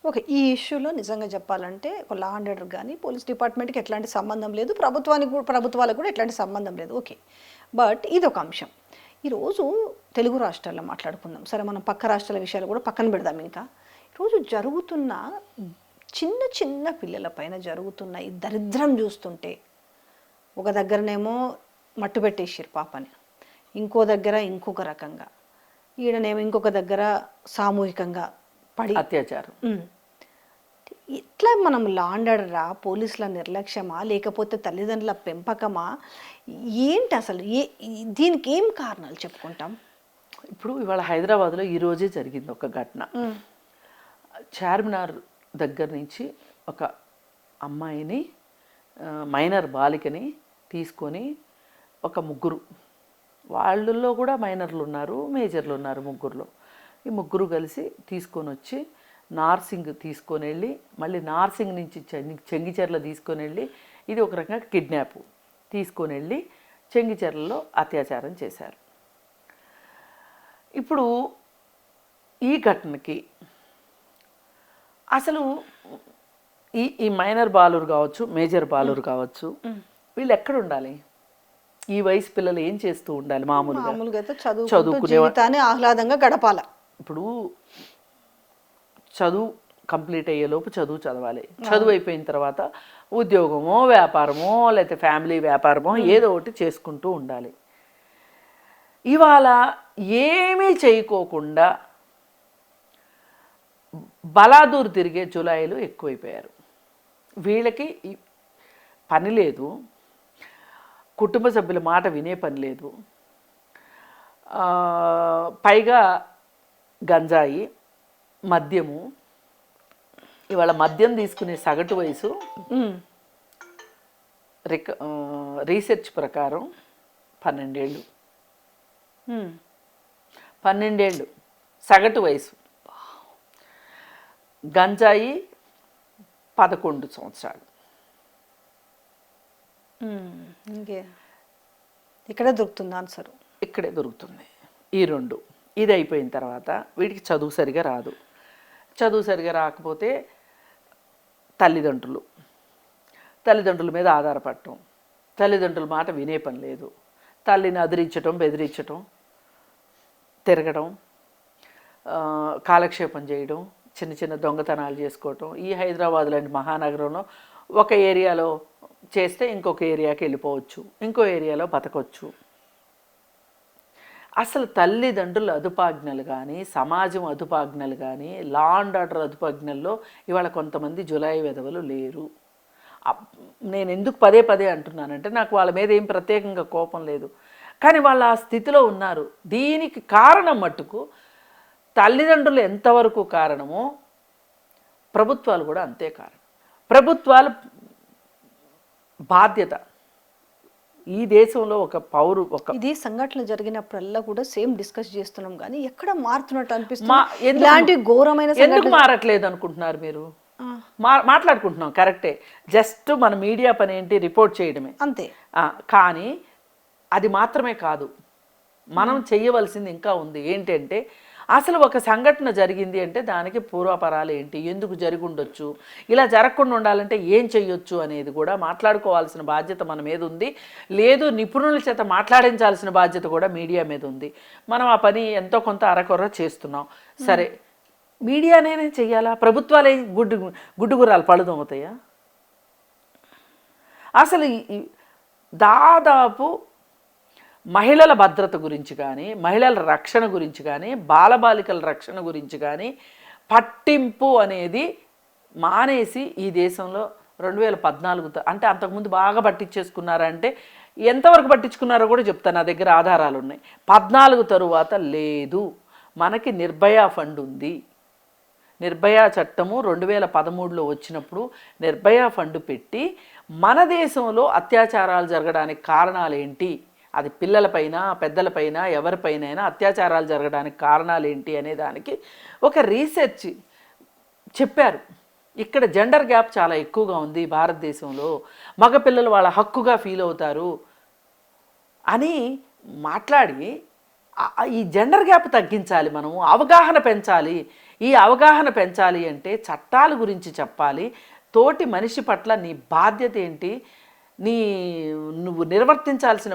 Okay. ఈ ఇష్యూలో నిజంగా చెప్పాలంటే ఒక లా అండ్ ఆర్డర్ గానీ, పోలీస్ డిపార్ట్మెంట్‌కి ఎట్లాంటి సంబంధం లేదు. ప్రభుత్వాలకు కూడా ఎట్లాంటి సంబంధం లేదు. ఓకే. బట్ ఇదొక అంశం. ఈరోజు తెలుగు రాష్ట్రాల్లో మాట్లాడుకుందాం. సరే మనం పక్క రాష్ట్రాల విషయాలు కూడా పక్కన పెడదాం ఇంకా. ఈరోజు జరుగుతున్న చిన్న చిన్న పిల్లల పైన జరుగుతున్న ఈ దరిద్రం చూస్తుంటే, ఒక దగ్గరనేమో మట్టు పెట్టేసిర్రు పాపని. ఇంకో దగ్గర ఇంకొక రకంగా. ఈడనేమో ఇంకొక దగ్గర సామూహికంగా పడి అత్యాచారం. ఇట్లా మనం లా అండ్ ఆర్డరా, పోలీసుల నిర్లక్ష్యమా, లేకపోతే తల్లిదండ్రుల పెంపకమా, ఏంటి అసలు దీనికి ఏం కారణాలు చెప్పుకుంటాం? ఇప్పుడు ఇవాళ హైదరాబాద్లో ఈరోజే జరిగింది ఒక ఘటన. చార్మినార్ దగ్గర నుంచి ఒక అమ్మాయిని, మైనర్ బాలికని తీసుకొని ఒక ముగ్గురు, వాళ్ళల్లో కూడా మైనర్లు ఉన్నారు, మేజర్లు ఉన్నారు, ముగ్గురులో ఈ ముగ్గురు కలిసి తీసుకొని వచ్చి నార్సింగ్ తీసుకొని వెళ్ళి, మళ్ళీ నార్సింగ్ నుంచి చెంగిచెర్ల తీసుకొని వెళ్ళి, ఇది ఒక రకంగా కిడ్నాప్, తీసుకొని వెళ్ళి చెంగిచెర్లలో అత్యాచారం చేశారు. ఇప్పుడు ఈ ఘటనకి అసలు ఈ మైనర్ బాలురు కావచ్చు, మేజర్ బాలురు కావచ్చు, వీళ్ళు ఎక్కడ ఉండాలి? ఈ వయసు పిల్లలు ఏం చేస్తూ ఉండాలి? మామూలుగా చదువుకునే ఆహ్లాదంగా గడపాల. ఇప్పుడు చదువు కంప్లీట్ అయ్యేలోపు చదువు చదవాలి. చదువు అయిపోయిన తర్వాత ఉద్యోగమో, వ్యాపారమో, లేకపోతే ఫ్యామిలీ వ్యాపారమో ఏదో ఒకటి చేసుకుంటూ ఉండాలి. ఇవాళ ఏమీ చేయకోకుండా బలాదూరు తిరిగే జులాయిలు ఎక్కువైపోయారు. వీళ్ళకి పని లేదు, కుటుంబ సభ్యుల మాట వినే పని లేదు, పైగా గంజాయి, మద్యము. ఇవాళ మద్యం తీసుకునే సగటు వయసు రీసెర్చ్ ప్రకారం 12 ఏళ్ళు. 12 ఏళ్ళు సగటు వయసు. గంజాయి 11 సంవత్సరాలు. ఇంకే ఇక్కడే దొరుకుతుంది ఆన్సర్. ఇక్కడే దొరుకుతుంది ఈ రెండు. ఇది అయిపోయిన తర్వాత వీటికి చదువు సరిగా రాదు. చదువు సరిగా రాకపోతే తల్లిదండ్రుల మీద ఆధారపడటం, తల్లిదండ్రుల మాట వినే పని లేదు, తల్లిని అదిరించటం, బెదిరించటం, తిరగడం, కాలక్షేపం చేయడం, చిన్న చిన్న దొంగతనాలు చేసుకోవటం. ఈ హైదరాబాద్ లాంటి మహానగరంలో ఒక ఏరియాలో చేస్తే ఇంకొక ఏరియాకి వెళ్ళిపోవచ్చు, ఇంకో ఏరియాలో బతకొచ్చు. అసలు తల్లిదండ్రుల అదుపాజ్ఞలు కానీ, సమాజం అదుపాజ్ఞలు కానీ, లా అండ్ ఆర్డర్ అదుపాజ్ఞల్లో ఇవాళ కొంతమంది జులాయి వెధవలు లేరు. నేను ఎందుకు పదే పదే అంటున్నానంటే, నాకు వాళ్ళ మీద ఏం ప్రత్యేకంగా కోపం లేదు, కానీ వాళ్ళు ఆ స్థితిలో ఉన్నారు. దీనికి కారణం మట్టుకు తల్లిదండ్రులు ఎంతవరకు కారణమో ప్రభుత్వాలు కూడా అంతే కారణం. ప్రభుత్వాలు బాధ్యత. ఈ దేశంలో ఒక ఇది సంఘటన జరిగినప్పుడల్లా కూడా సేమ్ డిస్కస్ చేస్తున్నాం, కానీ ఎక్కడ మారుతున్నట్టు అనిపిస్తుంది. ఇలాంటి ఘోరమైన ఎందుకు మారట్లేదు అనుకుంటున్నారు మీరు? మాట్లాడుకుంటున్నాం కరెక్టే, జస్ట్ మన మీడియా పని ఏంటి, రిపోర్ట్ చేయడమే అంతే. కానీ అది మాత్రమే కాదు, మనం చెయ్యవలసింది ఇంకా ఉంది. ఏంటంటే అసలు ఒక సంఘటన జరిగింది అంటే దానికి పూర్వపరాలు ఏంటి, ఎందుకు జరిగి ఉండొచ్చు, ఇలా జరగకుండా ఉండాలంటే ఏం చెయ్యొచ్చు అనేది కూడా మాట్లాడుకోవాల్సిన బాధ్యత మన మీద ఉంది. లేదు, నిపుణుల చేత మాట్లాడించాల్సిన బాధ్యత కూడా మీడియా మీద ఉంది. మనం ఆ పని ఎంతో కొంత అరకొర చేస్తున్నాం. సరే, మీడియానే చెయ్యాలా? ప్రభుత్వాలే గుడ్డుగుర్రాలు పழுదవుతాయా? అసలు దాదాపు మహిళల భద్రత గురించి కానీ, మహిళల రక్షణ గురించి కానీ, బాలబాలికల రక్షణ గురించి కానీ పట్టింపు అనేది మానేసి ఈ దేశంలో 2014 అంటే అంతకుముందు బాగా పట్టించేసుకున్నారంటే ఎంతవరకు పట్టించుకున్నారో కూడా చెప్తాను, నా దగ్గర ఆధారాలు ఉన్నాయి. 14 తరువాత లేదు. మనకి నిర్భయ ఫండ్ ఉంది. నిర్భయ చట్టము 2013లో వచ్చినప్పుడు నిర్భయ ఫండ్ పెట్టి మన దేశంలో అత్యాచారాలు జరగడానికి కారణాలు ఏంటి, అది పిల్లలపైన, పెద్దలపైన, ఎవరిపైనైనా అత్యాచారాలు జరగడానికి కారణాలు ఏంటి అనే దానికి ఒక రీసెర్చ్ చెప్పారు. ఇక్కడ జెండర్ గ్యాప్ చాలా ఎక్కువగా ఉంది భారతదేశంలో, మగపిల్లలు వాళ్ళ హక్కుగా ఫీల్ అవుతారు అని మాట్లాడి ఈ జెండర్ గ్యాప్ తగ్గించాలి, మనము అవగాహన పెంచాలి. ఈ అవగాహన పెంచాలి అంటే చట్టాల గురించి చెప్పాలి, తోటి మనిషి పట్ల నీ బాధ్యత ఏంటి, నువ్వు నిర్వర్తించాల్సిన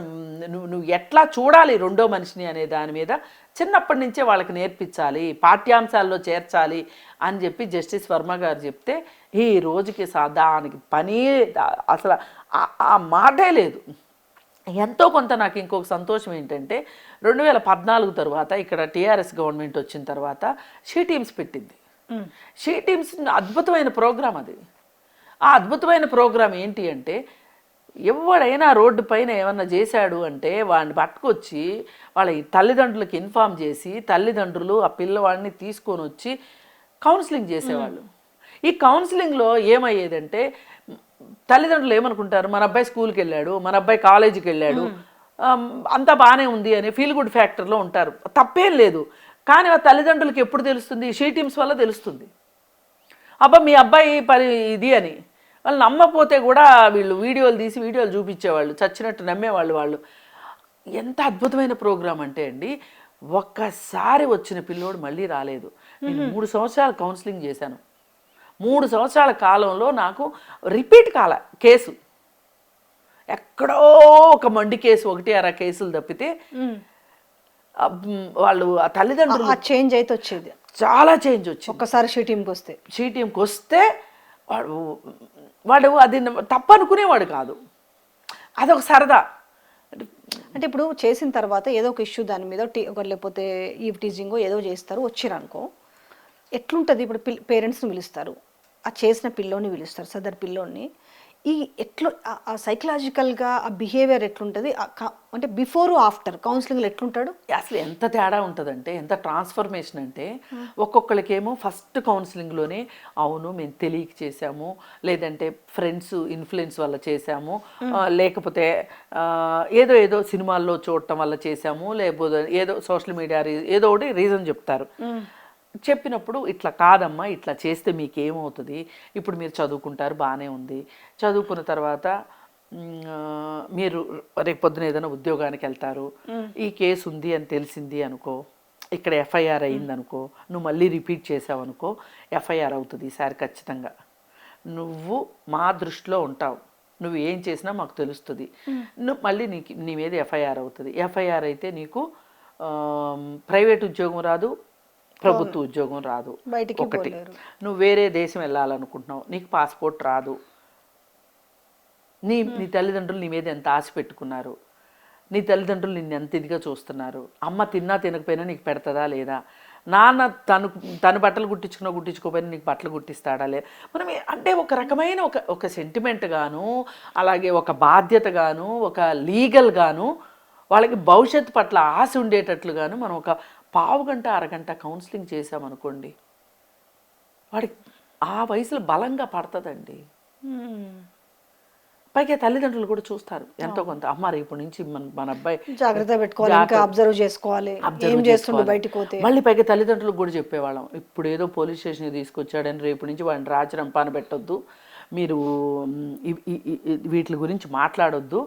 నువ్వు ఎట్లా చూడాలి రెండో మనిషిని అనే దాని మీద చిన్నప్పటి నుంచే వాళ్ళకి నేర్పించాలి, పాఠ్యాంశాల్లో చేర్చాలి అని చెప్పి జస్టిస్ వర్మ గారు చెప్తే ఈ రోజుకి దానికి పని అసలు ఆ మాటే లేదు. ఎంతో కొంత నాకు ఇంకొక సంతోషం ఏంటంటే 2014 తర్వాత ఇక్కడ టీఆర్ఎస్ గవర్నమెంట్ వచ్చిన తర్వాత షీ టీమ్స్ పెట్టింది. షీ టీమ్స్ అద్భుతమైన ప్రోగ్రాం అది. ఆ అద్భుతమైన ప్రోగ్రాం ఏంటి అంటే ఎవడైనా రోడ్డు పైన ఏమన్నా చేశాడు అంటే వాడిని పట్టుకొచ్చి వాళ్ళ తల్లిదండ్రులకి ఇన్ఫామ్ చేసి తల్లిదండ్రులు ఆ పిల్లవాడిని తీసుకొని వచ్చి కౌన్సిలింగ్ చేసేవాళ్ళు. ఈ కౌన్సిలింగ్లో ఏమయ్యేదంటే తల్లిదండ్రులు ఏమనుకుంటారు, మన అబ్బాయి స్కూల్కి వెళ్ళాడు, మన అబ్బాయి కాలేజీకి వెళ్ళాడు, అంతా బాగానే ఉంది అని ఫీల్ గుడ్ ఫ్యాక్టర్లో ఉంటారు. తప్పేం లేదు. కానీ ఆ తల్లిదండ్రులకి ఎప్పుడు తెలుస్తుంది? షీ టీమ్స్ వల్ల తెలుస్తుంది. అబ్బా మీ అబ్బాయి ఇది అని వాళ్ళు నమ్మపోతే కూడా వీళ్ళు వీడియోలు తీసి వీడియోలు చూపించేవాళ్ళు, చచ్చినట్టు నమ్మేవాళ్ళు. వాళ్ళు ఎంత అద్భుతమైన ప్రోగ్రాం అంటే అండి, ఒక్కసారి వచ్చిన పిల్లోడు మళ్ళీ రాలేదు. నేను 3 సంవత్సరాలు కౌన్సిలింగ్ చేశాను. 3 సంవత్సరాల కాలంలో నాకు రిపీట్ కాల కేసు, ఎక్కడో ఒక మండి కేసు 1-2 కేసులు తప్పితే వాళ్ళు ఆ తల్లిదండ్రులు చేంజ్ అయితే వచ్చేది, చాలా చేంజ్ వచ్చింది. ఒక్కసారి షీ టీంకి వస్తే వాడు అది తప్పనుకునేవాడు కాదు, అదొక సరదా. అంటే ఇప్పుడు చేసిన తర్వాత ఏదో ఒక ఇష్యూ దాని మీద లేకపోతే ఈవ్ టీజింగో ఏదో చేస్తారు, వచ్చిరనుకో ఎట్లుంటుంది? ఇప్పుడు పేరెంట్స్ని పిలుస్తారు, ఆ చేసిన పిల్లోని పిలుస్తారు, సదర్ పిల్లోని. ఈ ఆ సైకలాజికల్గా ఆ బిహేవియర్ ఎట్లుంటుంది, అంటే బిఫోర్ ఆఫ్టర్ కౌన్సిలింగ్లో ఎట్లుంటాడు? అసలు ఎంత తేడా ఉంటుందంటే, ఎంత ట్రాన్స్ఫర్మేషన్ అంటే, ఒక్కొక్కరికేమో ఫస్ట్ కౌన్సిలింగ్లోనే అవును మేము తెలియక చేసాము, లేదంటే ఫ్రెండ్స్ ఇన్ఫ్లుయెన్స్ వల్ల చేసాము, లేకపోతే ఏదో సినిమాల్లో చూడటం వల్ల చేసాము, లేకపోతే ఏదో సోషల్ మీడియా ఏదో ఒకటి రీజన్ చెప్తారు. చెప్పినప్పుడు ఇట్లా కాదమ్మా, ఇట్లా చేస్తే మీకేమవుతుంది, ఇప్పుడు మీరు చదువుకుంటారు బాగానే ఉంది, చదువుకున్న తర్వాత మీరు రేపు పొద్దున ఏదైనా ఉద్యోగానికి వెళ్తారు, ఈ కేసు ఉంది అని తెలిసింది అనుకో, ఇక్కడ ఎఫ్ఐఆర్ అయింది అనుకో, నువ్వు మళ్ళీ రిపీట్ చేసావు అనుకో, ఎఫ్ఐఆర్ అవుతుంది ఈసారి ఖచ్చితంగా, నువ్వు మా దృష్టిలో ఉంటావు, నువ్వు ఏం చేసినా మాకు తెలుస్తుంది, నువ్వు మళ్ళీ నీ మీద ఎఫ్ఐఆర్ అవుతుంది. ఎఫ్ఐఆర్ అయితే నీకు ప్రైవేట్ ఉద్యోగం రాదు, ప్రభుత్వ ఉద్యోగం రాదు. ఒకటి, నువ్వు వేరే దేశం వెళ్ళాలనుకుంటున్నావు, నీకు పాస్పోర్ట్ రాదు, నీ తల్లిదండ్రులు నీ మీద ఎంత ఆశ పెట్టుకున్నారు, నీ తల్లిదండ్రులు నిన్ను ఎంత ఇదిగా చూస్తున్నారు, అమ్మ తిన్నా తినకపోయినా నీకు పెడతదా లేదా, నాన్న తన బట్టలు కుట్టించుకోపోయినా నీకు బట్టలు కుట్టిస్తాడా లేదా. మనం అంటే ఒక రకమైన ఒక సెంటిమెంట్ గాను, అలాగే ఒక బాధ్యత గాను, ఒక లీగల్ గాను, వాళ్ళకి భవిష్యత్తు పట్ల ఆశ ఉండేటట్లుగాను మనం ఒక 15 గంట 1/2 గంట కౌన్సిలింగ్ చేసామనుకోండి, వాడికి ఆ వయసులో బలంగా పడుతుందండి. పైగా తల్లిదండ్రులు కూడా చూస్తారు ఎంతో కొంత, అమ్మ ఇప్పటి నుంచి మన అబ్బాయి జాగ్రత్త పెట్టుకోవాలి, అబ్జర్వ్ చేసుకోవాలి, మళ్ళీ పైగా తల్లిదండ్రులకు కూడా చెప్పేవాళ్ళం, ఇప్పుడు ఏదో పోలీస్ స్టేషన్కి తీసుకొచ్చాడని రేపు నుంచి వాడిని రాచరంపాన పెట్టొద్దు, మీరు వీటి గురించి మాట్లాడొద్దు,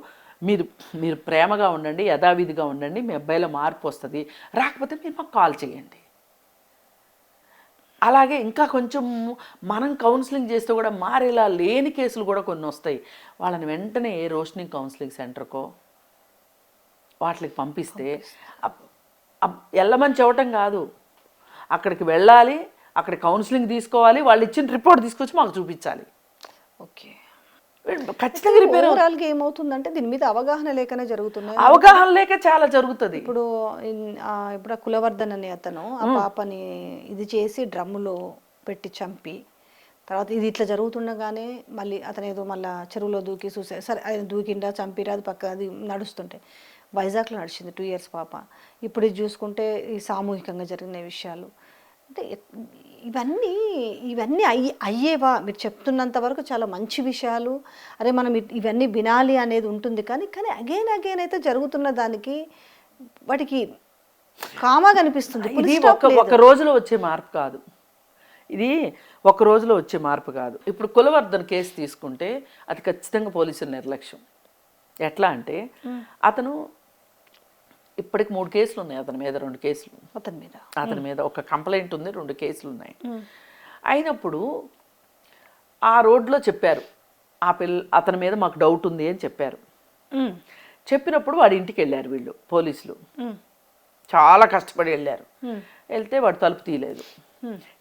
మీరు ప్రేమగా ఉండండి, యథావిధిగా ఉండండి, మీ అబ్బాయిలో మార్పు వస్తుంది, రాకపోతే మీరు మాకు కాల్ చేయండి. అలాగే ఇంకా కొంచెం మనం కౌన్సిలింగ్ చేస్తే కూడా మారేలా లేని కేసులు కూడా కొన్ని వస్తాయి, వాళ్ళని వెంటనే రోషిని కౌన్సిలింగ్ సెంటర్కో వాటికి పంపిస్తే వెళ్ళమని చెప్పటం కాదు, అక్కడికి వెళ్ళాలి, అక్కడ కౌన్సిలింగ్ తీసుకోవాలి, వాళ్ళు ఇచ్చిన రిపోర్ట్ తీసుకొచ్చి మాకు చూపించాలి. ఓకే, ఖచ్చితంగా రిపేర్. ఓవరాల్గా ఏమవుతుందంటే దీని మీద అవగాహన లేకనే జరుగుతున్నాయి, అవగాహన లేక చాలా జరుగుతుంది. ఇప్పుడు ఆ కులవర్ధన్ అనే అతను ఆ పాపని ఇది చేసి డ్రమ్ములో పెట్టి చంపి, తర్వాత ఇది ఇట్లా జరుగుతుండగానే మళ్ళీ అతను ఏదో మళ్ళీ చెరువులో దూకి సూసైడ్, సరే ఆయన దూకిండా చంపిరా, అది పక్క అది నడుస్తుంటే వైజాగ్లో నడిచింది 2 years పాప. ఇప్పుడు ఇది చూసుకుంటే ఈ సామూహికంగా జరిగిన విషయాలు, అంటే ఇవన్నీ అయ్యేవా? మీరు చెప్తున్నంత వరకు చాలా మంచి విషయాలు, అరే మనం ఇవన్నీ వినాలి అనేది ఉంటుంది, కానీ అగైన్ అయితే జరుగుతున్న దానికి వాటికి కామాగా అనిపిస్తుంది. ఇది ఒక రోజులో వచ్చే మార్పు కాదు, ఇది ఒక రోజులో వచ్చే మార్పు కాదు. ఇప్పుడు కులవర్ధన్ కేసు తీసుకుంటే అది ఖచ్చితంగా పోలీసుల నిర్లక్ష్యం. ఎట్లా అంటే అతను ఇప్పటికి 3 కేసులు ఉన్నాయి అతని మీద, 2 కేసులు అతని మీద ఒక కంప్లైంట్ ఉంది, 2 కేసులు ఉన్నాయి. అయినప్పుడు ఆ రోడ్లో చెప్పారు, అతని మీద మాకు డౌట్ ఉంది అని చెప్పారు. చెప్పినప్పుడు వాడి ఇంటికి వెళ్ళారు వీళ్ళు పోలీసులు, చాలా కష్టపడి వెళ్ళారు. వెళ్తే వాడు తలుపు తీయలేదు,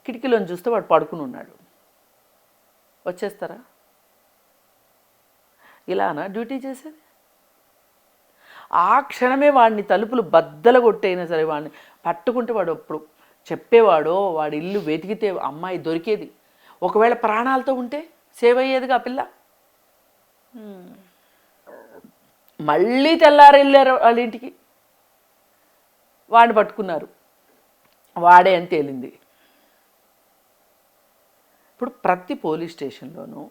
కిటికీలోని చూస్తే వాడు పడుకుని ఉన్నాడు. వచ్చేస్తారా? ఇలానా డ్యూటీ చేసేది? ఆ క్షణమే వాడిని తలుపులు బద్దలు కొట్టైనా సరే వాడిని పట్టుకుంటే వాడు అప్పుడు చెప్పేవాడో, వాడి ఇల్లు వెతికితే అమ్మాయి దొరికేది. ఒకవేళ ప్రాణాలతో ఉంటే సేవ్ అయ్యేదిగా ఆ పిల్ల. మళ్ళీ తెల్లారు వెళ్ళారు వాళ్ళ ఇంటికి, వాడిని పట్టుకున్నారు, వాడే అని తేలింది. ఇప్పుడు ప్రతి పోలీస్ స్టేషన్లోనూ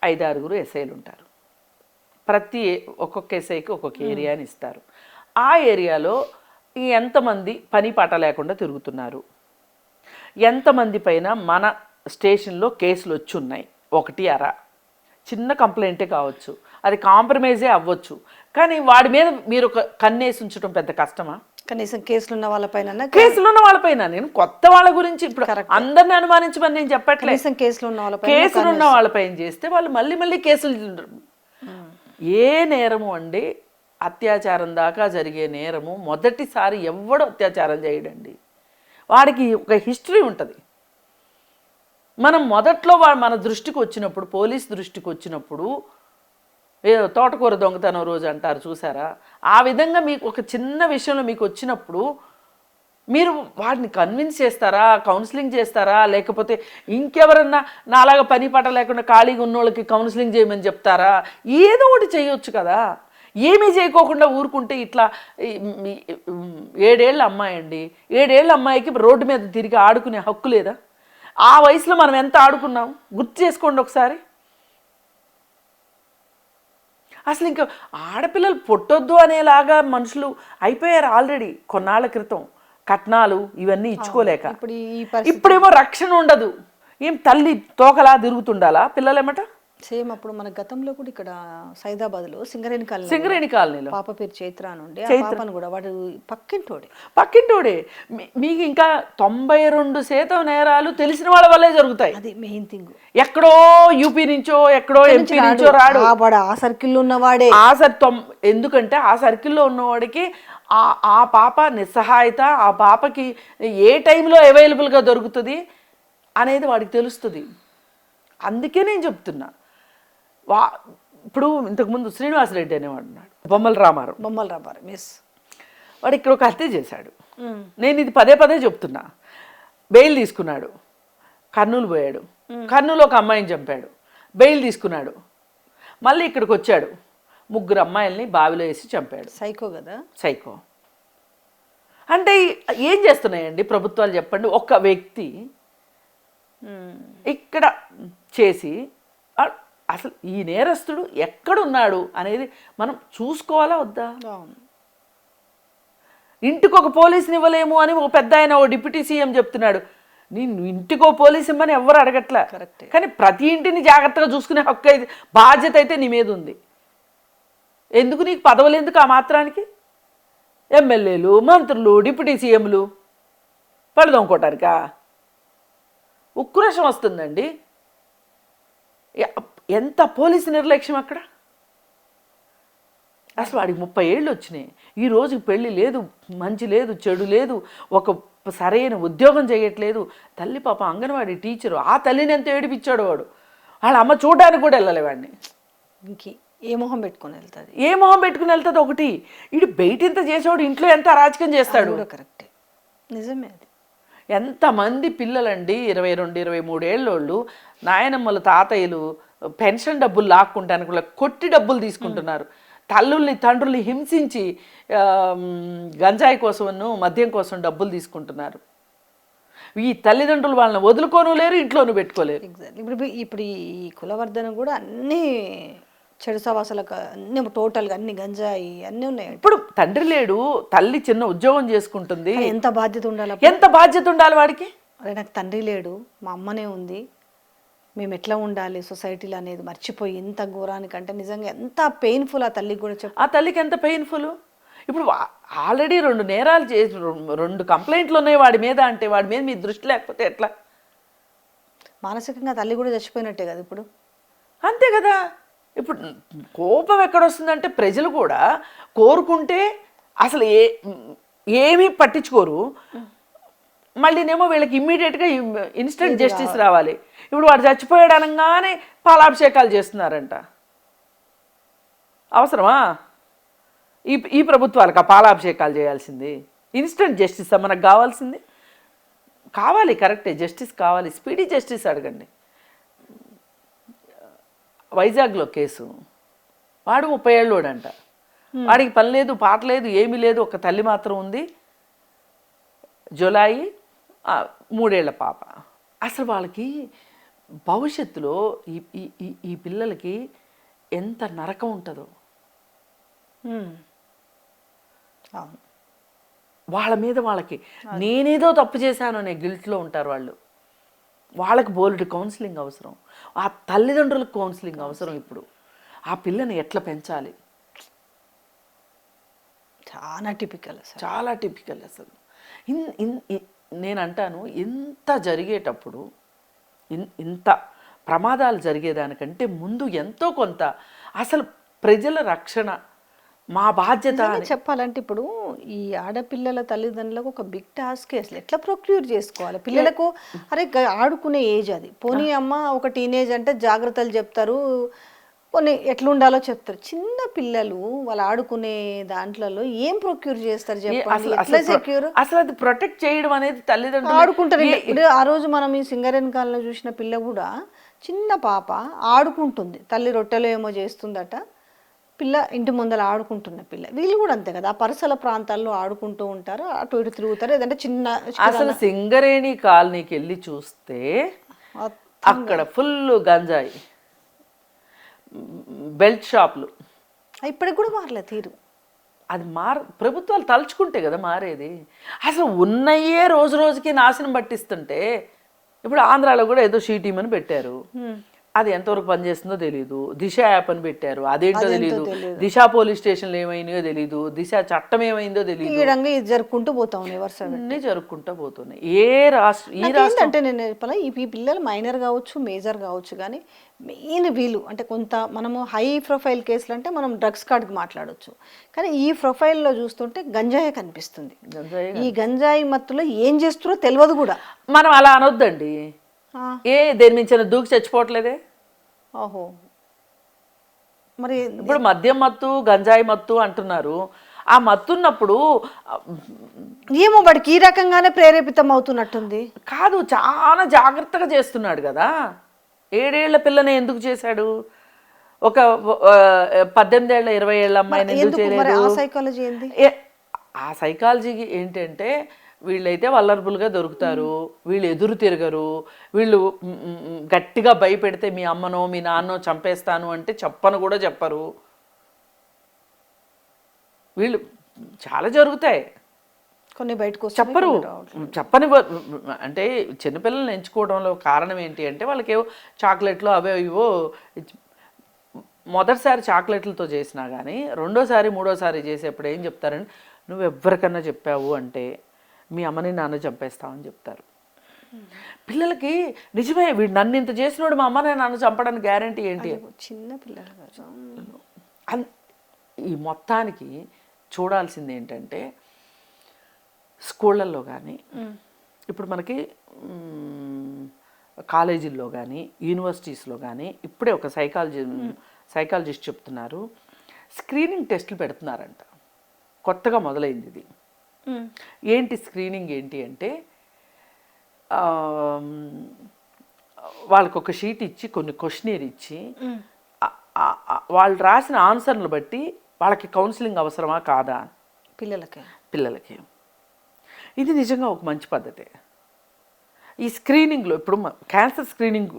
5-6 ఎస్ఐలు ఉంటారు. ఒక్కొక్క ఎస్ఐకి ఒక్కొక్క ఏరియాని ఇస్తారు. ఆ ఏరియాలో ఎంతమంది పని పాట లేకుండా తిరుగుతున్నారు, ఎంతమంది పైన మన స్టేషన్లో కేసులు వచ్చి ఉన్నాయి, 1-2 చిన్న కంప్లైంటే కావచ్చు, అది కాంప్రమైజే అవ్వచ్చు. కానీ వాడి మీద మీరు ఒక కన్నేసి ఉంచడం పెద్ద కష్టమా? కనీసం కేసులు ఉన్న వాళ్ళపైన నేను కొత్త వాళ్ళ గురించి ఇప్పుడు అందరిని అనుమానించమని నేను చెప్పట్లేదు. కేసులు ఉన్న వాళ్ళపైన చేస్తే వాళ్ళు మళ్ళీ మళ్ళీ కేసులు. ఏ నేరము అండి, అత్యాచారం దాకా జరిగే నేరము మొదటిసారి ఎవడు అత్యాచారం చేయడండి. వాడికి ఒక హిస్టరీ ఉంటుంది. మనం మొదట్లో మన దృష్టికి వచ్చినప్పుడు, పోలీస్ దృష్టికి వచ్చినప్పుడు, ఏదో తోటకూర దొంగతనం రోజు అంటారు చూసారా, ఆ విధంగా మీకు ఒక చిన్న విషయంలో మీకు వచ్చినప్పుడు మీరు వాడిని కన్విన్స్ చేస్తారా, కౌన్సిలింగ్ చేస్తారా, లేకపోతే ఇంకెవరన్నా నాలాగా పని పాట లేకుండా ఖాళీగా ఉన్నోళ్ళకి కౌన్సిలింగ్ చేయమని చెప్తారా? ఏదో ఒకటి చేయొచ్చు కదా. ఏమీ చేయకోకుండా ఊరుకుంటే ఇట్లా 7 ఏళ్ళ అమ్మాయి అండి, 7 ఏళ్ళ అమ్మాయికి రోడ్డు మీద తిరిగి ఆడుకునే హక్కు లేదా? ఆ వయసులో మనం ఎంత ఆడుకున్నాం గుర్తు చేసుకోండి ఒకసారి. అసలు ఇంకా ఆడపిల్లలు పుట్టొద్దు అనేలాగా మనుషులు అయిపోయారు ఆల్రెడీ కొన్నాళ్ళ క్రితం, కట్నాలు ఇవన్నీ ఇచ్చుకోలేక. ఇప్పుడేమో రక్షణ ఉండదు, ఏం తల్లి తోకలా తిరుగుతుండాలా పిల్లలేమట. సేమ్ అప్పుడు మన గతంలో కూడా ఇక్కడ సైదాబాద్లో సింగరేణి కాలనీలో పాప పేరు చైత్ర నుండి, పాపను కూడా వాడు పక్కింటోడే. మీకు ఇంకా 92% నేరాలు తెలిసిన వాళ్ళ వల్లే జరుగుతాయి. అది మెయిన్ థింగ్. ఎక్కడో యూపీ నుంచో ఎక్కడో ఎంపీ నుంచో రాడు, ఆ సర్కిల్లో ఉన్నవాడే. ఎందుకంటే ఆ సర్కిల్లో ఉన్నవాడికి ఆ పాప నిస్సహాయత, ఆ పాపకి ఏ టైంలో అవైలబుల్గా దొరుకుతుంది అనేది వాడికి తెలుస్తుంది. అందుకే నేను చెప్తున్నా. ఇప్పుడు ఇంతకుముందు శ్రీనివాసరెడ్డి అనేవాడు ఉన్నాడు, బొమ్మల రామారావు మిస్, వాడు ఇక్కడ ఒక హత్య చేశాడు. నేను ఇది పదే చెప్తున్నా. బెయిల్ తీసుకున్నాడు, కర్నూలు పోయాడు, కర్నూలు ఒక అమ్మాయిని చంపాడు, బెయిల్ తీసుకున్నాడు, మళ్ళీ ఇక్కడికి వచ్చాడు, 3 అమ్మాయిల్ని బావిలో వేసి చంపాడు. సైకో కదా, సైకో. అంటే ఏం చేస్తున్నాయండి ప్రభుత్వాలు చెప్పండి? ఒక వ్యక్తి ఇక్కడ చేసి అసలు ఈ నేరస్తుడు ఎక్కడున్నాడు అనేది మనం చూసుకోవాలా వద్దా? ఇంటికి ఒక పోలీసుని ఇవ్వలేము అని ఒక పెద్ద ఆయన, ఓ డిప్యూటీ సీఎం చెప్తున్నాడు. నేను ఇంటికో పోలీసు ఇమ్మని ఎవరు అడగట్లా, కానీ ప్రతి ఇంటిని జాగ్రత్తగా చూసుకునే హక్కు అయితే, బాధ్యత అయితే నీ మీద ఉంది. ఎందుకు నీకు పదవులు ఎందుకు ఆ మాత్రానికి? ఎమ్మెల్యేలు, మంత్రులు, డిప్యూటీ సీఎంలు పడదొంకోటానికా? ఉక్రోషం వస్తుందండి. ఎంత పోలీసు నిర్లక్ష్యం అక్కడ. అసలు వాడికి 30 ఏళ్ళు వచ్చినాయి, ఈ రోజుకి పెళ్ళి లేదు, మంచి లేదు, చెడు లేదు, ఒక సరైన ఉద్యోగం చేయట్లేదు. తల్లి పాప అంగన్వాడీ టీచరు, ఆ తల్లిని ఎంత ఏడిపించాడు వాడు. వాళ్ళ అమ్మ చూడడానికి కూడా వెళ్ళలే వాడిని. ఏ మొహం పెట్టుకుని వెళ్తుంది ఒకటి. ఇటు బయట ఎంత చేసేవాడు, ఇంట్లో ఎంత అరాచకం చేస్తాడు. కరెక్టే, నిజమే. అది ఎంతమంది పిల్లలండి, 22-23 ఏళ్ళోళ్ళు నాయనమ్మలు, తాతయ్యలు పెన్షన్ డబ్బులు లాక్కుంటానికి కొట్టి డబ్బులు తీసుకుంటున్నారు. తల్లుల్ని తండ్రుల్ని హింసించి గంజాయి కోసము, మద్యం కోసం డబ్బులు తీసుకుంటున్నారు. ఈ తల్లిదండ్రులు వాళ్ళని వదులుకోను లేరు, ఇంట్లోనూ పెట్టుకోలేరు. ఇప్పుడు ఈ కులవర్ధన కూడా అన్నీ చెడు సవాసాలకు, అన్ని టోటల్గా అన్ని గంజాయి అన్నీ ఉన్నాయి. ఇప్పుడు తండ్రి లేడు, తల్లి చిన్న ఉద్యోగం చేసుకుంటుంది. ఎంత బాధ్యత ఉండాలి వాడికి? అరే నాకు తండ్రి లేడు, మా అమ్మనే ఉంది, మేము ఎట్లా ఉండాలి సొసైటీలో అనేది మర్చిపోయి ఇంత ఘోరానికంటే నిజంగా ఎంత పెయిన్ఫుల్ ఆ తల్లికి కూడా చెప్పు. ఆ తల్లికి ఎంత పెయిన్ఫుల్. ఇప్పుడు ఆల్రెడీ 2 నేరాలు చేసి 2 కంప్లైంట్లు ఉన్నాయి వాడి మీద అంటే వాడి మీద మీ దృష్టి లేకపోతే ఎట్లా? మానసికంగా తల్లి కూడా చచ్చిపోయినట్టే కదా ఇప్పుడు. అంతే కదా. ఇప్పుడు కోపం ఎక్కడొస్తుందంటే ప్రజలు కూడా కోరుకుంటే అసలు ఏమీ పట్టించుకోరు. మళ్ళీనేమో వీళ్ళకి ఇమ్మీడియట్గా ఇన్స్టెంట్ జస్టిస్ రావాలి. ఇప్పుడు వాడు చచ్చిపోయాడు అనగానే పాలాభిషేకాలు చేస్తున్నారంట. అవసరమా ఈ ప్రభుత్వాలకు ఆ పాలాభిషేకాలు చేయాల్సింది? ఇన్స్టెంట్ జస్టిస్ మనకు కావాల్సింది. కావాలి, కరెక్టే, జస్టిస్ కావాలి, స్పీడీ జస్టిస్ అడగండి. వైజాగ్లో కేసు, వాడు 30 ఏళ్ళోడంట. వాడికి పని లేదు, పాట లేదు, ఏమీ లేదు, ఒక తల్లి మాత్రం ఉంది, జులాయి 3 ఏళ్ల పాప. అసలు వాళ్ళకి భవిష్యత్తులో ఈ పిల్లలకి ఎంత నరకం ఉంటుందో. వాళ్ళ మీద వాళ్ళకి నేనేదో తప్పు చేశాను అనే గిల్ట్లో ఉంటారు వాళ్ళు. వాళ్ళకి బోల్డ్ కౌన్సిలింగ్ అవసరం, ఆ తల్లిదండ్రులకు కౌన్సిలింగ్ అవసరం. ఇప్పుడు ఆ పిల్లని ఎట్లా పెంచాలి? చాలా టిపికల్, చాలా టిపికల్ అసలు. నేను అంటాను, ఇంత జరిగేటప్పుడు, ఇంత ప్రమాదాలు జరిగేదానికంటే ముందు ఎంతో కొంత అసలు ప్రజల రక్షణ మా బాధ్యత అని చెప్పాలంటే ఇప్పుడు ఈ ఆడపిల్లల తల్లిదండ్రులకు ఒక బిగ్ టాస్క్. అసలు ఎట్లా ప్రొక్యూర్ చేసుకోవాలి పిల్లలకు? అరే ఆడుకునే ఏజ్ అది, పోనీ అమ్మ ఒక టీనేజ్ అంటే జాగ్రత్తలు చెప్తారు, కొన్ని ఎట్లుండాలో చెప్తారు. చిన్న పిల్లలు వాళ్ళు ఆడుకునే దాంట్లో ఏం ప్రొక్యూర్ చేస్తారు చెప్పండి? ఎట్లా సెక్యూర్? అసలు అది ప్రొటెక్ట్ చేయడం అనేది తల్లిదండ్రులు ఆడుకుంటారు. ఇప్పుడు ఆ రోజు మనం ఈ సింగరేణి కాలంలో చూసిన పిల్ల కూడా, చిన్న పాప ఆడుకుంటుంది, తల్లి రొట్టెలో ఏమో చేస్తుందట, పిల్ల ఇంటి ముందర ఆడుకుంటున్న పిల్ల. వీళ్ళు కూడా అంతే కదా, ఆ పరిసర ప్రాంతాల్లో ఆడుకుంటూ ఉంటారు, అటు ఇటు తిరుగుతారు. ఏదంటే చిన్న అసలు సింగరేణి కాలనీకి వెళ్ళి చూస్తే అక్కడ ఫుల్ గంజాయి, బెల్ట్ షాపులు. ఇప్పటికి కూడా మారలే తీరు. అది ప్రభుత్వాలు తలుచుకుంటే కదా మారేది. అసలు ఉన్నయే రోజు రోజుకి నాశనం పట్టిస్తుంటే, ఇప్పుడు ఆంధ్రాలో కూడా ఏదో షీ టీమ్ అని పెట్టారు, అది ఎంతవరకు పనిచేస్తుందో తెలియదు. దిశ యాప్ అని పెట్టారు, అదేంటో తెలియదు. దిశ పోలీస్ స్టేషన్లు ఏమైనాయో తెలియదు, దిశ చట్టం ఏమైందో తెలియదు. ఇది జరుపుకుంటూ పోతా ఉన్నాయి, అన్నీ జరుపుకుంటూ పోతున్నాయి. ఈ రాష్ట్రం అంటే నేను చెప్పాలా, ఈ పిల్లలు మైనర్ కావచ్చు, మేజర్ కావచ్చు, కానీ మెయిన్ వీళ్ళు అంటే కొంత మనము హై ప్రొఫైల్ కేసులు అంటే మనం డ్రగ్స్ కార్డ్కి మాట్లాడవచ్చు, కానీ ఈ ప్రొఫైల్లో చూస్తుంటే గంజాయి కనిపిస్తుంది. ఈ గంజాయి మత్తులో ఏం చేస్తారో తెలియదు కూడా. మనం అలా అనొద్దండి. దేని నుంచి దూకి చచ్చిపోవట్లేదే. ఓహో, మరి ఇప్పుడు మద్యం మత్తు, గంజాయి మత్తు అంటున్నారు. ఆ మత్తున్నప్పుడు ఏమో వాడికి ఈ రకంగానే ప్రేరేపితం అవుతున్నట్టుంది. కాదు, చాలా జాగ్రత్తగా చేస్తున్నాడు కదా. 7 ఏళ్ల పిల్లని ఎందుకు చేశాడు? ఒక 18 ఏళ్ల 20 ఏళ్ల అమ్మాయిని ఎందుకు చేయలేదు? ఆ సైకాలజీ ఏంది? ఆ సైకాలజీ ఏంటంటే, వీళ్ళైతే వల్నరబుల్గా దొరుకుతారు, వీళ్ళు ఎదురు తిరగరు, వీళ్ళు గట్టిగా భయపెడితే మీ అమ్మనో మీ నాన్నో చంపేస్తాను అంటే చెప్పను కూడా చెప్పరు. వీళ్ళు చాలా జరుగుతాయి, కొన్ని బయటకు చెప్పరు. చెప్పని అంటే చిన్నపిల్లల్ని ఎంచుకోవడంలో కారణం ఏంటి అంటే, వాళ్ళకి ఏవో చాక్లెట్లు అవే ఇవో, మొదటిసారి చాక్లెట్లతో చేసినా కానీ రెండోసారి మూడోసారి చేసేప్పుడు ఏం చెప్తారంటే, నువ్వు ఎవరికన్నా చెప్పావు అంటే మీ అమ్మని నాన్న చంపేస్తామని చెప్తారు. పిల్లలకి నిజమే, వీడు నన్ను ఇంత చేసినోడు మా అమ్మని నాన్న చంపడానికి గ్యారంటీ ఏంటి? చిన్న పిల్లలు ఈ మొత్తానికి చూడాల్సింది ఏంటంటే, స్కూళ్ళల్లో కానీ, ఇప్పుడు మనకి కాలేజీల్లో కానీ, యూనివర్సిటీస్లో కానీ ఇప్పుడే ఒక సైకాలజిస్ట్ చెప్తున్నారు, స్క్రీనింగ్ టెస్టులు పెడుతున్నారంట. కొత్తగా మొదలైంది ఇది. ఏంటి స్క్రీనింగ్ ఏంటి అంటే, వాళ్ళకు ఒక షీట్ ఇచ్చి, కొన్ని క్వశ్చనీర్ ఇచ్చి, వాళ్ళు రాసిన ఆన్సర్లు బట్టి వాళ్ళకి కౌన్సిలింగ్ అవసరమా కాదా పిల్లలకి. ఇది నిజంగా ఒక మంచి పద్ధతే. ఈ స్క్రీనింగ్లో ఇప్పుడు క్యాన్సర్ స్క్రీనింగ్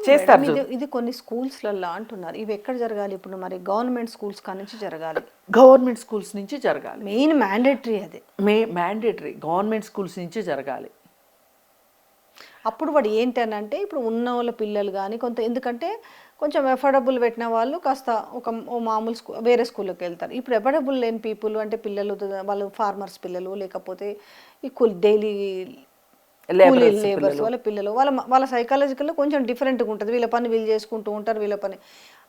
చేస్తారు. ఇది కొన్ని స్కూల్స్లలో అంటున్నారు. ఇవి ఎక్కడ జరగాలి ఇప్పుడు? మరి గవర్నమెంట్ స్కూల్స్ కాడ నుంచి జరగాలి. గవర్నమెంట్ స్కూల్స్ నుంచి జరగాలి. మెయిన్ మ్యాండేటరీ అది. మ్యాండేటరీ గవర్నమెంట్ స్కూల్స్ నుంచి జరగాలి. అప్పుడు వాడు ఏంటనంటే, ఇప్పుడు ఉన్న వాళ్ళ పిల్లలు కానీ కొంత, ఎందుకంటే కొంచెం ఎఫోర్డబుల్ పెట్టిన వాళ్ళు కాస్త ఓ మామూలు వేరే స్కూల్లోకి వెళ్తారు. ఇప్పుడు ఎఫోర్డబుల్ లేని పీపుల్ అంటే పిల్లలు వాళ్ళు ఫార్మర్స్ పిల్లలు, లేకపోతే ఈ డైలీ లేబర్స్ వాళ్ళ పిల్లలు, వాళ్ళ సైకాలజికల్లో కొంచెం డిఫరెంట్గా ఉంటుంది. వీళ్ళ పని వీళ్ళు చేసుకుంటూ ఉంటారు, వీళ్ళ పని.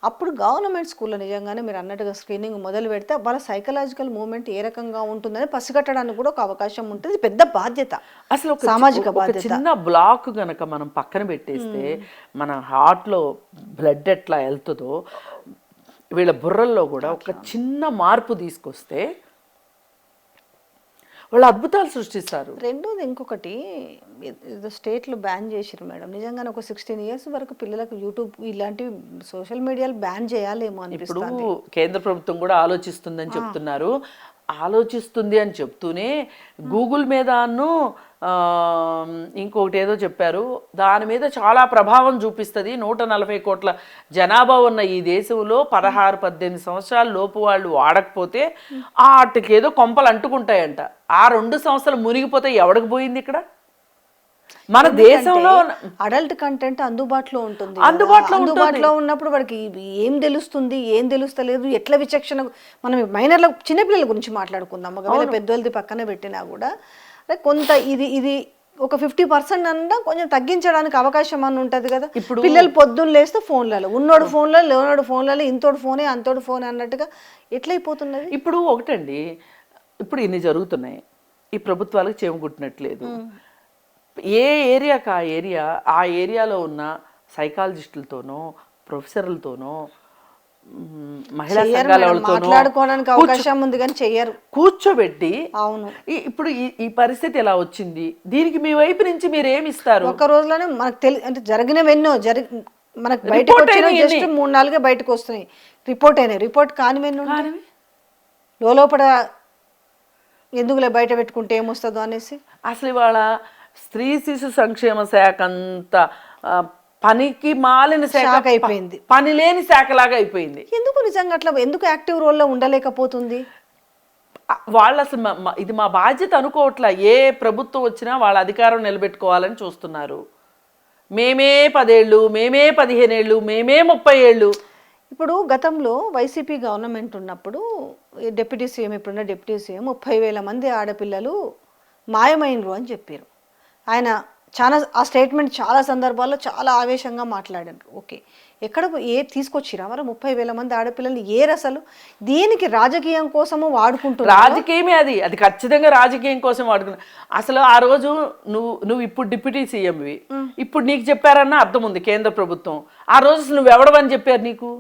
అప్పుడు గవర్నమెంట్ స్కూల్లో నిజంగానే మీరు అన్నట్టుగా స్క్రీనింగ్ మొదలు పెడితే వాళ్ళ సైకలాజికల్ మూవ్మెంట్ ఏ రకంగా ఉంటుందని పసిగట్టడానికి కూడా ఒక అవకాశం ఉంటుంది. పెద్ద బాధ్యత, అసలు సామాజిక బాధ్యత. చిన్న బ్లాక్ గనక మనం పక్కన పెట్టేస్తే మన హార్ట్లో బ్లడ్ ఎట్లా వెళ్తుందో వీళ్ళ బుర్రల్లో కూడా ఒక చిన్న మార్పు తీసుకొస్తే వాళ్ళు అద్భుతాలు సృష్టిస్తారు. రెండోది ఇంకొకటి, స్టేట్లో బ్యాన్ చేసిరు మేడం. నిజంగానే ఒక 16 years వరకు పిల్లలకు యూట్యూబ్ ఇలాంటివి సోషల్ మీడియాలు బ్యాన్ చేయాలేమో ఇప్పుడు అనిపిస్తుంది. కేంద్ర ప్రభుత్వం కూడా ఆలోచిస్తుందని చెప్తున్నారు. ఆలోచిస్తుంది అని చెప్తూనే గూగుల్ మీదను ఇంకొకటి ఏదో చెప్పారు, దాని మీద చాలా ప్రభావం చూపిస్తుంది. 140 కోట్ల జనాభా ఉన్న ఈ దేశంలో 16-18 సంవత్సరాల లోపు వాళ్ళు వాడకపోతే వాటికి ఏదో కొంపలు అంటుకుంటాయంట. ఆ 2 సంవత్సరాలు మునిగిపోతే ఎవడికి పోయింది ఇక్కడ? మన దేశంలో అడల్ట్ కంటెంట్ అందుబాటులో ఉంటుంది. అందుబాటులో ఉన్నప్పుడు వాడికి ఏం తెలుస్తుంది, ఏం తెలుస్తలేదు, ఎట్లా విచక్షణ. మనం మైనర్ల చిన్నపిల్లల గురించి మాట్లాడుకుందాం, ఒకవేళ పెద్దోళ్ళది పక్కన పెట్టినా కూడా కొంత ఇది ఒక 50% అన్నా కొంచెం తగ్గించడానికి అవకాశం అని ఉంటుంది కదా. ఇప్పుడు పిల్లలు పొద్దున్న లేస్తే ఫోన్లలో, ఉన్నోడు ఫోన్లలో, లేనోడు ఫోన్లలో, ఇంతోడు ఫోనే అంతోడు ఫోనే అన్నట్టుగా ఎట్లయిపోతున్నది. ఇప్పుడు ఒకటండి, ఇప్పుడు ఇన్ని జరుగుతున్నాయి, ఈ ప్రభుత్వాలకు చేమగుట్టినట్లేదు. ఏ ఏరియాకి ఆ ఏరియాలో ఉన్న సైకాలజిస్టులతోనో ప్రొఫెసర్లతోనో మహిళా సంఘాలతోనో అవకాశం ఉంది కానీ చెయ్యరు. కూర్చోబెట్టి అవును ఇప్పుడు ఈ పరిస్థితి ఎలా వచ్చింది, దీనికి మీ వైపు నుంచి మీరు ఏమి ఇస్తారు? ఒక రోజులోనే మనకు అంటే జరిగినవెన్నో మనకు బయటకు వచ్చిన జస్ట్ 3-4 బయటకు వస్తున్నాయి. రిపోర్ట్ కానివెన్నో లోపల ఎందుకులే బయట పెట్టుకుంటే ఏమొస్తుందో అనేసి. అసలు ఇవాళ స్త్రీ శిశు సంక్షేమ శాఖ అంత పనికి మాలిన శాఖ అయిపోయింది, పని లేని శాఖలాగా అయిపోయింది. ఎందుకు నిజంగా అట్లా ఎందుకు యాక్టివ్ రోల్లో ఉండలేకపోతుంది? వాళ్ళు అసలు ఇది మా బాధ్యత అనుకోవట్లా. ఏ ప్రభుత్వం వచ్చినా వాళ్ళ అధికారం నిలబెట్టుకోవాలని చూస్తున్నారు. మేమే 10 ఏళ్ళు, మేమే 15 ఏళ్ళు, మేమే 30 ఏళ్ళు. ఇప్పుడు గతంలో వైసీపీ గవర్నమెంట్ ఉన్నప్పుడు డిప్యూటీ సీఎం, ఇప్పుడున్న డిప్యూటీ సీఎం 30,000 మంది ఆడపిల్లలు మాయమైనరు అని చెప్పారు. ఆయన ఆ స్టేట్మెంట్ చాలా సందర్భాల్లో చాలా ఆవేశంగా మాట్లాడారు. ఓకే, ఎక్కడ తీసుకొచ్చిరా మరి 30,000 మంది ఆడపిల్లలు? అసలు దీనికి రాజకీయం కోసము వాడుకుంటున్నారు. రాజకీయమే అది ఖచ్చితంగా రాజకీయం కోసం వాడుకున్నా. అసలు ఆ రోజు నువ్వు ఇప్పుడు డిప్యూటీ సీఎంవి, ఇప్పుడు నీకు చెప్పారన్న అర్థం ఉంది కేంద్ర ప్రభుత్వం. ఆ రోజు నువ్వు ఎవడవని చెప్పారు నీకు?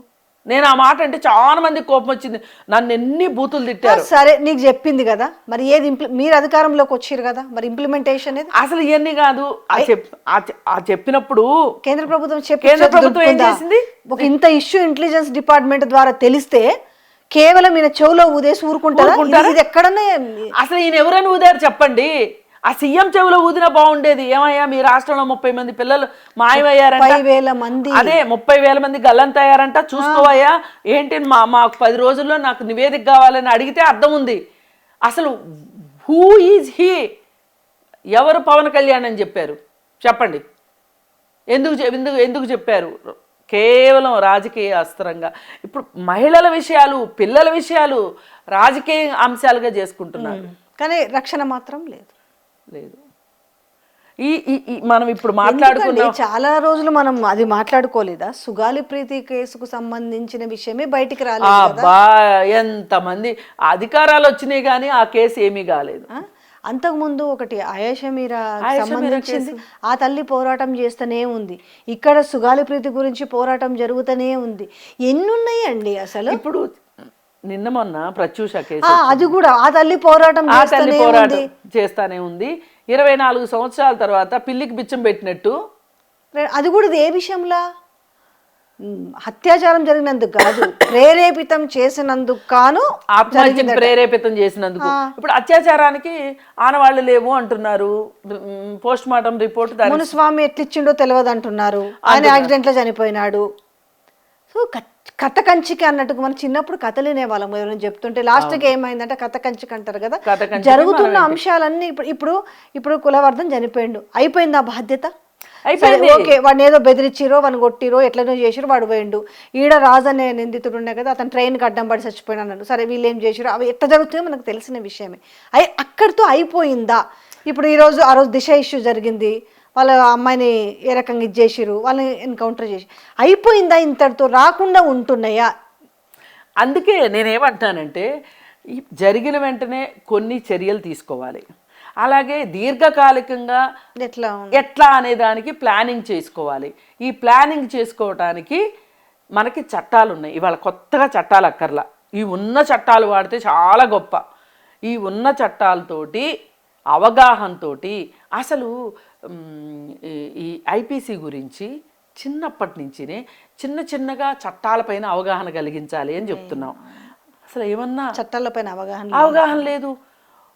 నేను ఆ మాట అంటే చాలా మంది కోపం వచ్చింది, నన్ను ఎన్ని బూతులు తిట్టారు. సరే నీకు చెప్పింది కదా, మరి ఏది మీరు అధికారంలోకి వచ్చారు కదా, మరి ఇంప్లిమెంటేషన్ అసలు ఇవన్నీ కాదు. చెప్పినప్పుడు కేంద్ర ప్రభుత్వం ఏం చేసింది? ఒక ఇంత ఇష్యూ ఇంటెలిజెన్స్ డిపార్ట్మెంట్ ద్వారా తెలిస్తే కేవలం ఈయన చెవులో ఊదేసి ఊరుకుంటారా? ఇది ఎక్కడనే అసలు ఈయన ఎవరైనా ఊదారు చెప్పండి. ఆ సీఎం చెవులో ఊదినా బాగుండేది. ఏమయ్యా మీ రాష్ట్రంలో 30 మంది పిల్లలు మాయమయ్యారంట, 30,000 మంది, అదే 30,000 మంది గల్లంతయ్యారంట, చూసుకోవయ్యా ఏంటి మాకు 10 రోజుల్లో నాకు నివేదిక కావాలని అడిగితే అర్థం ఉంది. అసలు హూ ఈజ్ హీ? ఎవరు పవన్ కళ్యాణ్ అని చెప్పారు చెప్పండి? ఎందుకు చెప్పారు? కేవలం రాజకీయ అస్త్రంగా ఇప్పుడు మహిళల విషయాలు, పిల్లల విషయాలు రాజకీయ అంశాలుగా చేసుకుంటున్నారు. కానీ రక్షణ మాత్రం లేదు. మనం ఇప్పుడు మాట్లాడుకున్నాం, చాలా రోజులు మనం అది మాట్లాడుకోలేదా? సుగాలి ప్రీతి కేసుకు సంబంధించిన విషయమే బయటికి రాలేదు. ఎంతమంది అధికారాలు వచ్చినాయి కానీ ఆ కేసు ఏమీ కాలేదు. అంతకుముందు ఒకటి ఆయేషా మీరా సంబంధించింది, ఆ తల్లి పోరాటం చేస్తూనే ఉంది. ఇక్కడ సుగాలి ప్రీతి గురించి పోరాటం జరుగుతూనే ఉంది. ఎన్నున్నాయండి అసలు? ఇప్పుడు నిన్న మొన్న ప్రత్యూష కేసు, అది కూడా ఆ తల్లి పోరాటం చేస్తానే ఉంది. 24 సంవత్సరాల తర్వాత పిల్లికి బిచ్చం పెట్టినట్టు. అది కూడా ఏ విషయంలో? అత్యాచారం జరిగినందుకు కాదు, ప్రేరేపితం చేసినందుకు కాను, ఆత్మహత్యకు ప్రేరేపితం చేసినందుకు. ఇప్పుడు అత్యాచారానికి ఆనవాళ్లు లేవు అంటున్నారు. పోస్ట్ మార్టం రిపోర్ట్ మునుస్వామి ఎట్లిచ్చిండో తెలియదు అంటున్నారు. ఆయన యాక్సిడెంట్ లో చనిపోయినాడు. సో కథ కంచికి అన్నట్టుగా మనం చిన్నప్పుడు కథలు వినేవాళ్ళం. ఎవరైనా చెప్తుంటే లాస్ట్కి ఏమైందంటే కథ కంచికి అంటారు కదా. జరుగుతున్న అంశాలన్నీ ఇప్పుడు కులవర్ధన్ చనిపోయిండు, అయిపోయింది ఆ బాధ్యత. అయిపోయింది. ఓకే, వాడిని ఏదో బెదిరించిరో వాడిని కొట్టిరో ఎట్లనో చేసిరో వాడు పోయిండు. ఈడ రాజు అనే నిందితుడు ఉండే కదా, అతను ట్రైన్కి అడ్డం పడి చచ్చిపోయినా అన్నాడు. సరే వీళ్ళు ఏం చేసిరో అవి ఎట్లా జరుగుతుందో మనకు తెలిసిన విషయమే. అక్కడితో అయిపోయిందా? ఇప్పుడు ఆ రోజు దిశ ఇష్యూ జరిగింది, వాళ్ళ అమ్మాయిని ఏ రకంగా ఇచ్చేసిరు, వాళ్ళని ఎన్కౌంటర్ చేసి అయిపోయిందా? ఇంతటితో రాకుండా ఉంటున్నాయా? అందుకే నేనేమంటానంటే జరిగిన వెంటనే కొన్ని చర్యలు తీసుకోవాలి. అలాగే దీర్ఘకాలికంగా ఎట్లా అనే దానికి ప్లానింగ్ చేసుకోవాలి. ఈ ప్లానింగ్ చేసుకోవటానికి మనకి చట్టాలు ఉన్నాయి. ఇవాళ కొత్తగా చట్టాలు అక్కర్లా, ఈ ఉన్న చట్టాలు వాడితే చాలా గొప్ప. ఈ ఉన్న చట్టాలతోటి అవగాహనతో అసలు ఈ ఐపీసీ గురించి చిన్నప్పటి నుంచినే చిన్నగా చట్టాలపైన అవగాహన కలిగించాలి అని చెప్తున్నాం. అసలు ఏమన్నా చట్టాలపైన అవగాహన లేదు.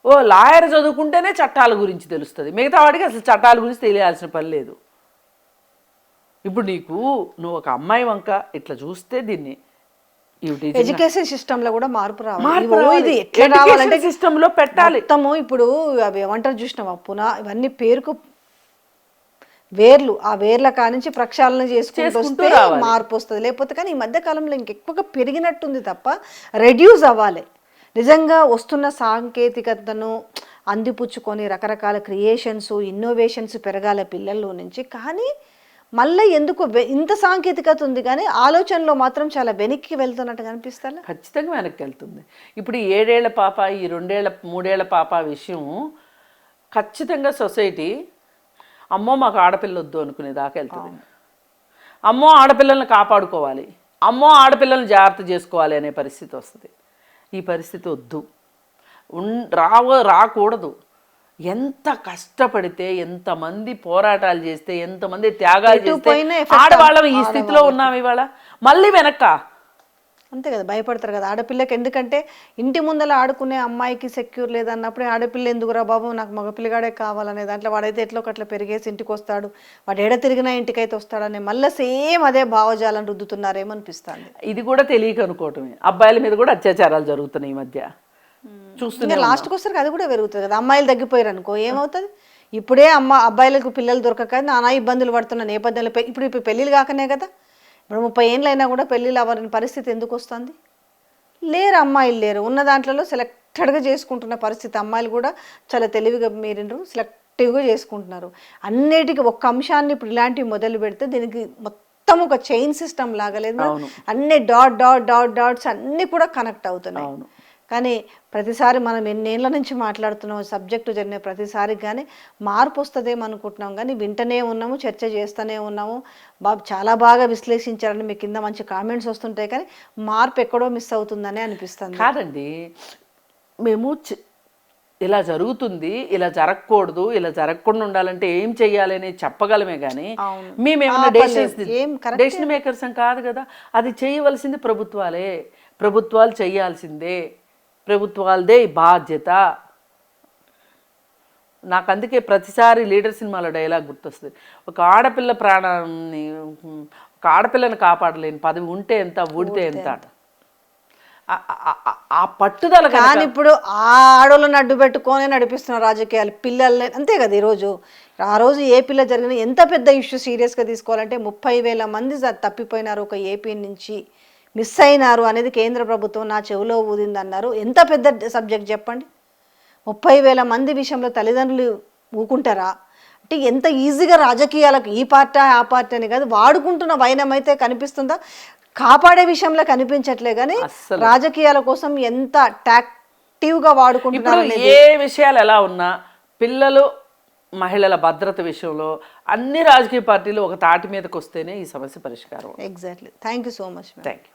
ఓ లాయర్ చదువుకుంటేనే చట్టాల గురించి తెలుస్తుంది, మిగతా వాడికి అసలు చట్టాల గురించి తెలియాల్సిన పని లేదు. ఇప్పుడు నువ్వు ఒక అమ్మాయి వంక ఇట్లా చూస్తే దీన్ని ఎడ్యుకేషన్ సిస్టమ్ లో కూడా మార్పు రావాలి. సిస్టమ్ లో పెట్టాలి. ఇప్పుడు అవి ఏమంటారు చూసినావా, ఇవన్నీ పేరుకు వేర్లు, ఆ వేర్ల కానించి ప్రక్షాళన చేసుకుంటూ మార్పు వస్తుంది. లేకపోతే కానీ ఈ మధ్య కాలంలో ఇంకెక్కువగా పెరిగినట్టుంది తప్ప రెడ్యూస్ అవ్వాలి. నిజంగా వస్తున్న సాంకేతికతను అందిపుచ్చుకొని రకరకాల క్రియేషన్స్, ఇన్నోవేషన్స్ పెరగాలి పిల్లల్లో నుంచి. కానీ మళ్ళీ ఎందుకు ఇంత సాంకేతికత ఉంది కానీ ఆలోచనలో మాత్రం చాలా వెనక్కి వెళ్తున్నట్టుగా అనిపిస్తా. ఖచ్చితంగా వెనక్కి వెళ్తుంది. ఇప్పుడు 7 ఏళ్ల పాప, ఈ 2 ఏళ్ల 3 ఏళ్ల పాప విషయం ఖచ్చితంగా సొసైటీ అమ్మో మాకు ఆడపిల్ల వద్దు అనుకునే దాకా వెళ్తుంది. అమ్మో ఆడపిల్లల్ని కాపాడుకోవాలి, అమ్మో ఆడపిల్లల్ని జాగ్రత్త చేసుకోవాలి అనే పరిస్థితి వస్తుంది. ఈ పరిస్థితి వద్దు, రాకూడదు. ఎంత కష్టపడితే, ఎంతమంది పోరాటాలు చేస్తే, ఎంతమంది త్యాగాలు చేస్తే ఆడవాళ్ళం ఈ స్థితిలో ఉన్నాం ఇవాళ. మళ్ళీ వెనక్క అంతే కదా, భయపడతారు కదా ఆడపిల్లకి. ఎందుకంటే ఇంటి ముందర ఆడుకునే అమ్మాయికి సెక్యూర్ లేదన్నప్పుడు ఆడపిల్ల ఎందుకురా బాబు, నాకు మగపిల్లగాడే కావాలనే దాంట్లో వాడైతే ఎట్లో ఒకట్లా పెరిగేసి ఇంటికి వస్తాడు, వాడు ఎడ తిరిగినా ఇంటికైతే వస్తాడని మళ్ళీ సేమ్ అదే భావజాలను రుద్దుతున్నారేమో అనిపిస్తుంది. ఇది కూడా తెలియక అనుకోవటమే. అబ్బాయిల మీద కూడా అత్యాచారాలు జరుగుతున్నాయి ఈ మధ్య చూస్తున్నా. లాస్ట్కి వస్తారు అది కూడా పెరుగుతుంది కదా. అమ్మాయిలు తగ్గిపోయారు అనుకో ఏమవుతుంది? ఇప్పుడే అబ్బాయిలకు పిల్లలు దొరకక నానా ఇబ్బందులు పడుతున్న నేపథ్యంలో ఇప్పుడు పెళ్ళిళ్ళు కాకనే కదా. ఇప్పుడు 30 ఏళ్ళైనా కూడా పెళ్ళిళ్ళు అవ్వని పరిస్థితి ఎందుకు వస్తుంది? లేరు, అమ్మాయిలు లేరు. ఉన్న దాంట్లో సెలెక్టెడ్గా చేసుకుంటున్న పరిస్థితి. అమ్మాయిలు కూడా చాలా తెలివిగా మీరిండ్రు, సెలెక్టివ్గా చేసుకుంటున్నారు. అన్నిటికీ ఒక్క అంశాన్ని ఇప్పుడు ఇలాంటివి మొదలు పెడితే దీనికి మొత్తం ఒక చైన్ సిస్టమ్ లాగలేదు. అన్ని డాట్స్ అన్నీ కూడా కనెక్ట్ అవుతున్నాయి. కానీ ప్రతిసారి మనం ఎన్నేళ్ల నుంచి మాట్లాడుతున్నాం సబ్జెక్టు జరిగిన ప్రతిసారి కానీ మార్పు వస్తుందేమో అనుకుంటున్నాం. కానీ వింటనే ఉన్నాము, చర్చ చేస్తూనే ఉన్నాము. చాలా బాగా విశ్లేషించారని మీ కింద మంచి కామెంట్స్ వస్తుంటాయి. కానీ మార్పు ఎక్కడో మిస్ అవుతుందనే అనిపిస్తుంది. కాదండి, మేము ఇలా జరుగుతుంది, ఇలా జరగకూడదు, ఇలా జరగకుండా ఉండాలంటే ఏం చెయ్యాలి అనేది చెప్పగలమే కానీ మేమేమన్నా డెసిషన్ మేకర్స్ కాదు కదా. అది చేయవలసింది ప్రభుత్వాలే, ప్రభుత్వాలు చేయాల్సిందే, ప్రభుత్వాలదే బాధ్యత. నాకు అందుకే ప్రతిసారి లీడర్ సినిమాలో డైలాగ్ గుర్తొస్తుంది, ఒక ఆడపిల్ల ప్రాణాన్ని, ఒక ఆడపిల్లని కాపాడలేని పదవి ఉంటే ఎంత, ఊడితే ఎంత. ఆ పట్టుదల. కానీ ఇప్పుడు ఆ ఆడోళ్ళని అడ్డు పెట్టుకొని నడిపిస్తున్నారు రాజకీయాలు పిల్లల్ని, అంతే కదా. ఆ రోజు ఏపీలో జరిగిన ఎంత పెద్ద ఇష్యూ సీరియస్గా తీసుకోవాలంటే 30,000 మంది తప్పిపోయినారు ఒక ఏపీ నుంచి, మిస్ అయినారు అనేది కేంద్ర ప్రభుత్వం నా చెవిలో ఊదింది అన్నారు. ఎంత పెద్ద సబ్జెక్ట్ చెప్పండి. 30,000 మంది విషయంలో తల్లిదండ్రులు ఊకుంటారా? అంటే ఎంత ఈజీగా రాజకీయాలకు ఈ పార్టీ ఆ పార్టీ అని కాదు వాడుకుంటున్న వైనం అయితే కనిపిస్తుందా? కాపాడే విషయంలో కనిపించట్లే కానీ రాజకీయాల కోసం ఎంత టాక్టివ్గా వాడుకుంటున్నారు. ఏ విషయాలు ఎలా ఉన్నా పిల్లలు, మహిళల భద్రత విషయంలో అన్ని రాజకీయ పార్టీలు ఒక తాటి మీదకి వస్తేనే ఈ సమస్య పరిష్కారం. Exactly. Thank you so much. Thank you.